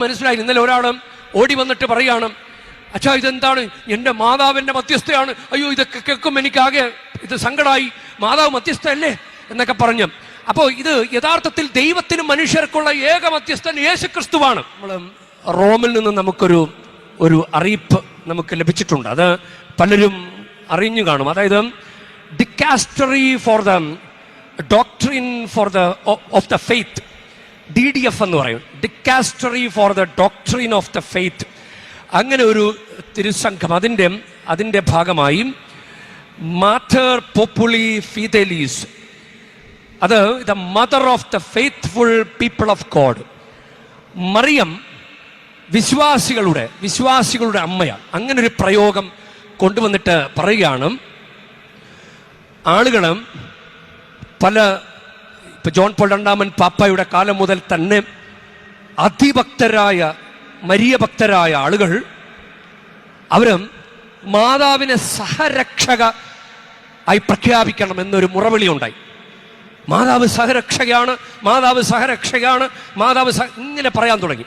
മനസ്സിലായി. ഇന്നലെ ഒരാൾ ഓടി വന്നിട്ട് പറയാണ്, അച്ഛാ ഇതെന്താണ്, എൻ്റെ മാതാവിൻ്റെ മധ്യസ്ഥയാണ്, അയ്യോ ഇതൊക്കെ കേൾക്കും എനിക്കാകെ ഇത് സങ്കടമായി, മാതാവ് മധ്യസ്ഥയല്ലേ എന്നൊക്കെ പറഞ്ഞു. അപ്പോൾ ഇത് യഥാർത്ഥത്തിൽ ദൈവത്തിനും മനുഷ്യർക്കുള്ള ഏക മധ്യസ്ഥൻ യേശുക്രിസ്തുവാണ്. നമ്മൾ റോമിൽ നിന്ന് നമുക്കൊരു അറിയിപ്പ് നമുക്ക് ലഭിച്ചിട്ടുണ്ട്. അത് പലരും അറിഞ്ഞു കാണും. അതായത് dicastery for the doctrine for the of the faith, DDF എന്ന് പറയും, dicastery for the doctrine of the faith. അങ്ങനെ ഒരു തിരുസംഘം അതിൻ്റെ ഭാഗമായി മാറ്റർ പോപ്പുലി ഫിദേലീസ്, അത് the mother of the faithful people of God, Mariam വിശ്വാസികളുടെ അമ്മയാണ്. അങ്ങനൊരു പ്രയോഗം കൊണ്ടുവന്നിട്ട് പറയുകയാണ്, ആളുകൾ ഇപ്പം ജോൺ പോൾ II പാപ്പായുടെ കാലം മുതൽ തന്നെ അതിഭക്തരായ മരിയ ഭക്തരായ ആളുകൾ അവർ മാതാവിനെ സഹരക്ഷക ആയി പ്രഖ്യാപിക്കണം എന്നൊരു മുറവിളി ഉണ്ടായി. മാതാവ് സഹരക്ഷകയാണ്, മാതാവ് ഇങ്ങനെ പറയാൻ തുടങ്ങി.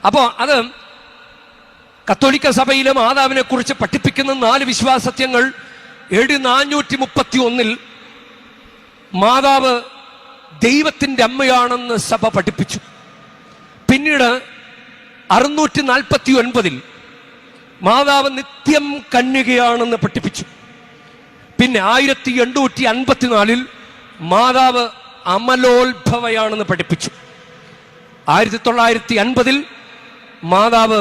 അപ്പോൾ അത് കത്തോലിക്ക സഭയിലെ മാതാവിനെ കുറിച്ച് പഠിപ്പിക്കുന്ന 4 വിശ്വാസത്യങ്ങൾ AD 431 മാതാവ് ദൈവത്തിൻ്റെ അമ്മയാണെന്ന് സഭ പഠിപ്പിച്ചു. പിന്നീട് 649 മാതാവ് നിത്യം കന്യകയാണെന്ന് പഠിപ്പിച്ചു. പിന്നെ 1854 മാതാവ് അമലോത്ഭവയാണെന്ന് പഠിപ്പിച്ചു. 1950 മാതാവ്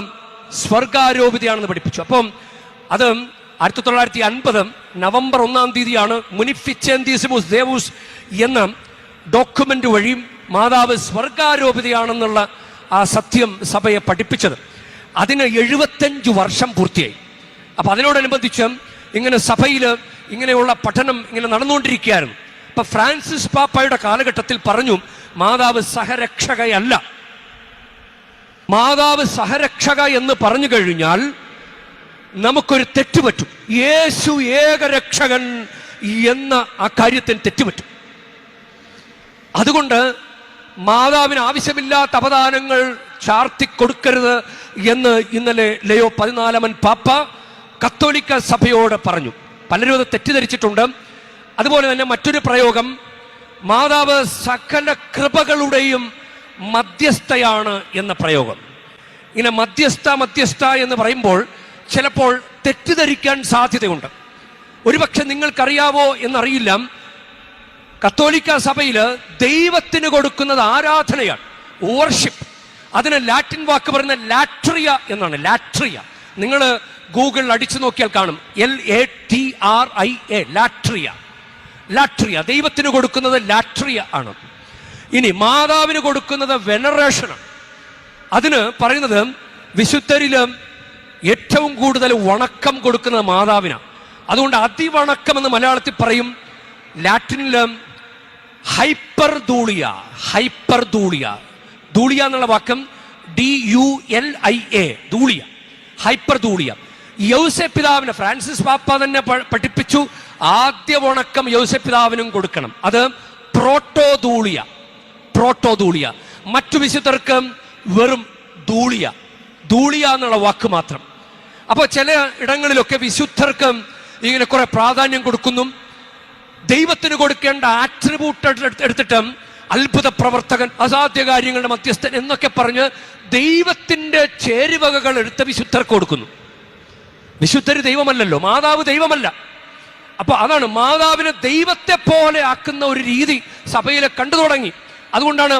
സ്വർഗാരോപിതയാണെന്ന് പഠിപ്പിച്ചു. അപ്പം അത് 1950 നവംബർ 1 മുനിഫിച്ചെന്തിസിമുസ് ദേവൂസ് എന്ന ഡോക്യുമെന്റ് വഴി മാതാവ് സ്വർഗാരോപിതയാണെന്നുള്ള ആ സത്യം സഭയെ പഠിപ്പിച്ചത്. അതിന് 75 വർഷം പൂർത്തിയായി. അപ്പം അതിനോടനുബന്ധിച്ച് ഇങ്ങനെ സഭയിൽ ഇങ്ങനെയുള്ള പഠനം ഇങ്ങനെ നടന്നുകൊണ്ടിരിക്കുകയായിരുന്നു. ഇപ്പം ഫ്രാൻസിസ് പാപ്പായുടെ കാലഘട്ടത്തിൽ പറഞ്ഞു, മാതാവ് സഹരക്ഷകയല്ല. മാതാവ് സഹരക്ഷക എന്ന് പറഞ്ഞു കഴിഞ്ഞാൽ നമുക്കൊരു തെറ്റുപറ്റും. യേശു ഏകരക്ഷകൻ എന്ന ആ കാര്യത്തിന് തെറ്റുപറ്റും. അതുകൊണ്ട് മാതാവിന് ആവശ്യമില്ലാത്ത അപദാനങ്ങൾ ചാർത്തിക്കൊടുക്കരുത് എന്ന് ഇന്നലെ ലയോ 14 പാപ്പ കത്തോലിക്ക സഭയോട് പറഞ്ഞു. പലരും അത് തെറ്റിദ്ധരിച്ചിട്ടുണ്ട്. അതുപോലെ തന്നെ മറ്റൊരു പ്രയോഗം, മാതാവ് സകല കൃപകളുടെയും മധ്യസ്ഥയാണ് എന്ന പ്രയോഗം. ഇങ്ങനെ മധ്യസ്ഥ എന്ന് പറയുമ്പോൾ ചിലപ്പോൾ തെറ്റിദ്ധരിക്കാൻ സാധ്യതയുണ്ട്. ഒരുപക്ഷെ നിങ്ങൾക്കറിയാവോ എന്നറിയില്ല, കത്തോലിക്ക സഭയിൽ ദൈവത്തിന് കൊടുക്കുന്നത് ആരാധനയാണ്, വർഷിപ്പ്. അതിന് ലാറ്റിൻ വാക്ക് പറയുന്ന ലാട്രിയ എന്നാണ്. നിങ്ങൾ ഗൂഗിളിൽ അടിച്ചു നോക്കിയാൽ കാണും, LATRIA, ലാട്രിയ. ദൈവത്തിന് കൊടുക്കുന്നത് ലാട്രിയ ആണ്. ഇനി മാതാവിന് കൊടുക്കുന്നത് വെനറേഷനാണ്. അതിന് പറയുന്നത് വിശുദ്ധരിൽ ഏറ്റവും കൂടുതൽ വണക്കം കൊടുക്കുന്നത് മാതാവിനാണ്. അതുകൊണ്ട് അതിവണക്കം എന്ന് മലയാളത്തിൽ പറയും. ലാറ്റിനിൽ ഹൈപ്പർദൂളിയ എന്നുള്ള വാക്കം DULIA, ധൂളിയ, ഹൈപ്പർദൂളിയ. യൗസേപ്പ് പിതാവിന് ഫ്രാൻസിസ് പാപ്പ തന്നെ പഠിപ്പിച്ചു, ആദ്യ വണക്കം യൗസേപ്പ് പിതാവിനും കൊടുക്കണം. അത് പ്രോട്ടോദൂളിയ. മറ്റു വിശുദ്ധർക്ക് വെറും ധൂളിയ എന്നുള്ള വാക്ക് മാത്രം. അപ്പോൾ ചില ഇടങ്ങളിലൊക്കെ വിശുദ്ധർക്ക് ഇങ്ങനെ കുറെ പ്രാധാന്യം കൊടുക്കുന്നു. ദൈവത്തിന് കൊടുക്കേണ്ട ആട്രിബ്യൂട്ട് എടുത്തിട്ട് അത്ഭുത പ്രവർത്തകൻ, അസാധ്യ കാര്യങ്ങളുടെ മധ്യസ്ഥൻ എന്നൊക്കെ പറഞ്ഞ് ദൈവത്തിന്റെ ചേരുവകകൾ എടുത്ത് വിശുദ്ധർക്ക് കൊടുക്കുന്നു. വിശുദ്ധര് ദൈവമല്ലല്ലോ, മാതാവ് ദൈവമല്ല. അപ്പൊ അതാണ് മാതാവിനെ ദൈവത്തെ പോലെ ആക്കുന്ന ഒരു രീതി സഭയിൽ കണ്ടു തുടങ്ങി. അതുകൊണ്ടാണ്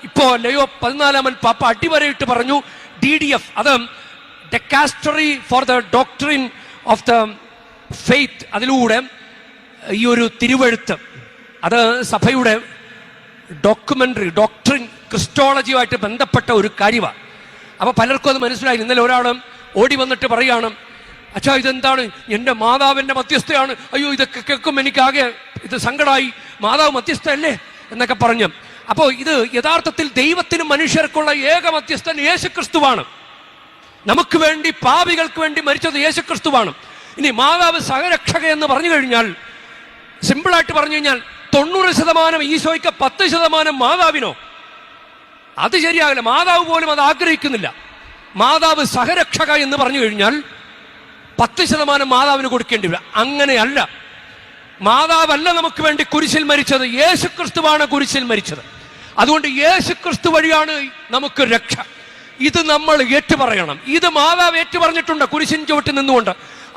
ഇപ്പോ ലയോ 14 പാപ്പ അടിവരയിട്ട് പറഞ്ഞു DDF, അത് ഡെക്കാസ്റ്ററി four the doctrine of the faith. അതിലൂടെ ഈ ഒരു തിരുവെഴുത്ത് അത് സഭയുടെ ഡോക്ട്രിൻ ക്രിസ്റ്റോളജിയുമായിട്ട് ബന്ധപ്പെട്ട ഒരു കാര്യമാണ്. അപ്പൊ പലർക്കും അത് മനസ്സിലായി. ഇന്നലെ ഒരാൾ ഓടി വന്നിട്ട് പറയാണ്, അച്ഛാ ഇതെന്താണ്, എൻ്റെ മാതാവിൻ്റെ മധ്യസ്ഥയാണ്, അയ്യോ ഇതൊക്കെ കേൾക്കും എനിക്കാകെ ഇത് സങ്കടമായി, മാതാവ് മധ്യസ്ഥയല്ലേ എന്നൊക്കെ പറഞ്ഞു. അപ്പോൾ ഇത് യഥാർത്ഥത്തിൽ ദൈവത്തിനും മനുഷ്യർക്കുള്ള ഏക മധ്യസ്ഥൻ യേശുക്രിസ്തുവാണ്. നമുക്ക് വേണ്ടി, പാപികൾക്ക് വേണ്ടി മരിച്ചത് യേശുക്രിസ്തുവാണ്. ഇനി മാതാവ് സഹരക്ഷക എന്ന് പറഞ്ഞു കഴിഞ്ഞാൽ, സിമ്പിളായിട്ട് പറഞ്ഞു കഴിഞ്ഞാൽ 90% ഈശോയ്ക്ക് 10% മാതാവിനോ? അത് ശരിയാകില്ല. മാതാവ് പോലും അത് ആഗ്രഹിക്കുന്നില്ല. മാതാവ് സഹരക്ഷക എന്ന് പറഞ്ഞു കഴിഞ്ഞാൽ 10% മാതാവിന് കൊടുക്കേണ്ടി വരും. അങ്ങനെയല്ല. മാതാവല്ല നമുക്ക് വേണ്ടി കുരിശിൽ മരിച്ചത്, യേശുക്രിസ്തുവാണ് കുരിശിൽ മരിച്ചത്. അതുകൊണ്ട് യേശുക്രിസ്തു വഴിയാണ് നമുക്ക് രക്ഷ. ഇത് നമ്മൾ ഏറ്റുപറയണം. ഇത് മാതാവ് ഏറ്റുപറഞ്ഞിട്ടുണ്ട് കുരിശിൻ ചുവട്ടിൽ നിന്നുകൊണ്ട്.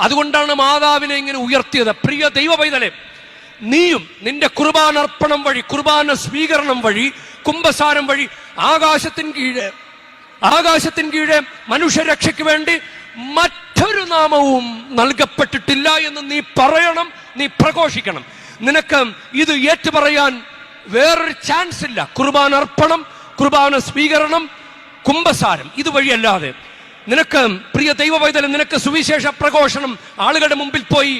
അതുകൊണ്ടാണ് മാതാവിനെ ഇങ്ങനെ ഉയർത്തിയത്. പ്രിയ ദൈവ പൈതലേ, നീയും നിന്റെ കുർബാനർപ്പണം വഴി, കുർബാന സ്വീകരണം വഴി, കുംഭസാരം വഴി ആകാശത്തിന് കീഴെ മനുഷ്യരക്ഷയ്ക്ക് വേണ്ടി മറ്റൊരു നാമവും നൽകപ്പെട്ടിട്ടില്ല എന്ന് നീ പറയണം, നീ പ്രഘോഷിക്കണം. നിനക്ക് ഇത് ഏറ്റുപറയാൻ വേറൊരു ചാൻസ് ഇല്ല. കുർബാനർപ്പണം, കുർബാന സ്വീകരണം, കുംഭസാരം ഇതുവഴിയല്ലാതെ നിനക്ക്, പ്രിയ ദൈവ പൈതലേ, നിനക്ക് സുവിശേഷ പ്രഘോഷണം ആളുകളുടെ മുമ്പിൽ പോയി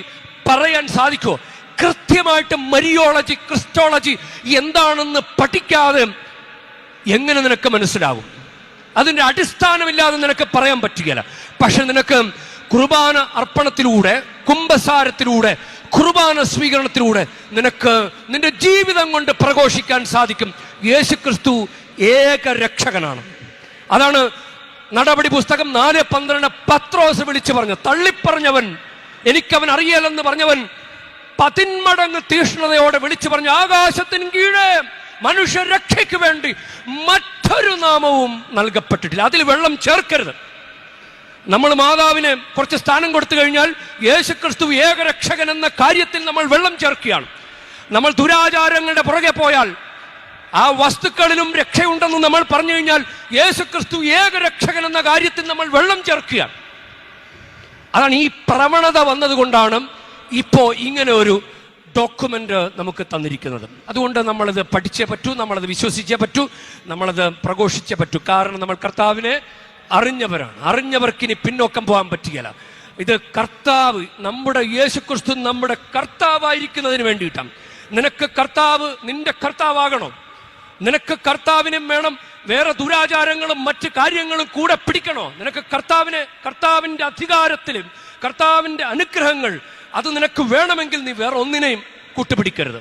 പറയാൻ സാധിക്കുമോ? കൃത്യമായിട്ട് മരിയോളജി, ക്രിസ്റ്റോളജി എന്താണെന്ന് പഠിക്കാതെ എങ്ങനെ നിനക്ക് മനസ്സിലാകും? അതിന്റെ അടിസ്ഥാനമില്ലാതെ നിനക്ക് പറയാൻ പറ്റുകയില്ല. പക്ഷെ നിനക്ക് കുർബാന അർപ്പണത്തിലൂടെ, കുംഭസാരത്തിലൂടെ, കുർബാന സ്വീകരണത്തിലൂടെ നിനക്ക് നിന്റെ ജീവിതം കൊണ്ട് പ്രഘോഷിക്കാൻ സാധിക്കും, യേശുക്രിസ്തു ഏക രക്ഷകനാണ്. അതാണ് നടപടി പുസ്തകം 4:12 പത്രോസ് വിളിച്ചു പറഞ്ഞു. തള്ളിപ്പറഞ്ഞവൻ, എനിക്കവൻ അറിയാലെന്ന് പറഞ്ഞവൻ 10 മടങ്ങ് തീഷ്ണതയോടെ വിളിച്ചു പറഞ്ഞു, ആകാശത്തിന് കീഴെ മനുഷ്യരക്ഷയ്ക്ക് വേണ്ടി മറ്റൊരു നാമവും നൽകപ്പെട്ടിട്ടില്ല. അതിൽ വെള്ളം ചേർക്കരുത്. നമ്മൾ മാതാവിന് കുറച്ച് സ്ഥാനം കൊടുത്തു കഴിഞ്ഞാൽ യേശുക്രിസ്തു ഏകരക്ഷകൻ എന്ന കാര്യത്തിൽ നമ്മൾ വെള്ളം ചേർക്കുകയാണ്. നമ്മൾ ദുരാചാരങ്ങളുടെ പുറകെ പോയാൽ, ആ വസ്തുക്കളിലും രക്ഷയുണ്ടെന്ന് നമ്മൾ പറഞ്ഞു കഴിഞ്ഞാൽ യേശുക്രിസ്തു ഏകരക്ഷകൻ എന്ന കാര്യത്തിൽ നമ്മൾ വെള്ളം ചേർക്കുകയാണ്. അതാണ് ഈ പ്രവണത വന്നതുകൊണ്ടാണ് ഇപ്പോ ഇങ്ങനെ ഒരു ഡോക്യുമെന്റ് നമുക്ക് തന്നിരിക്കുന്നത്. അതുകൊണ്ട് നമ്മളത് പഠിച്ചേ പറ്റൂ, നമ്മളത് വിശ്വസിച്ചേ പറ്റൂ, നമ്മളത് പ്രഘോഷിച്ചേ പറ്റൂ. കാരണം നമ്മൾ കർത്താവിനെ അറിഞ്ഞവരാണ്. അറിഞ്ഞവർക്കിനി പിന്നോക്കം പോകാൻ പറ്റുകയില്ല. ഇത് കർത്താവ്, നമ്മുടെ യേശുക്രിസ്തു നമ്മുടെ കർത്താവായിരിക്കുന്നതിന് വേണ്ടിയിട്ടാണ്. നിനക്ക് കർത്താവ് നിന്റെ കർത്താവാകണം. നിനക്ക് കർത്താവിനും വേണം, വേറെ ദുരാചാരങ്ങളും മറ്റു കാര്യങ്ങളും കൂടെ പിടിക്കണോ? നിനക്ക് കർത്താവിന്റെ അധികാരത്തിലും കർത്താവിന്റെ അനുഗ്രഹങ്ങൾ അത് നിനക്ക് വേണമെങ്കിൽ നീ വേറെ ഒന്നിനെയും കൂട്ടുപിടിക്കരുത്.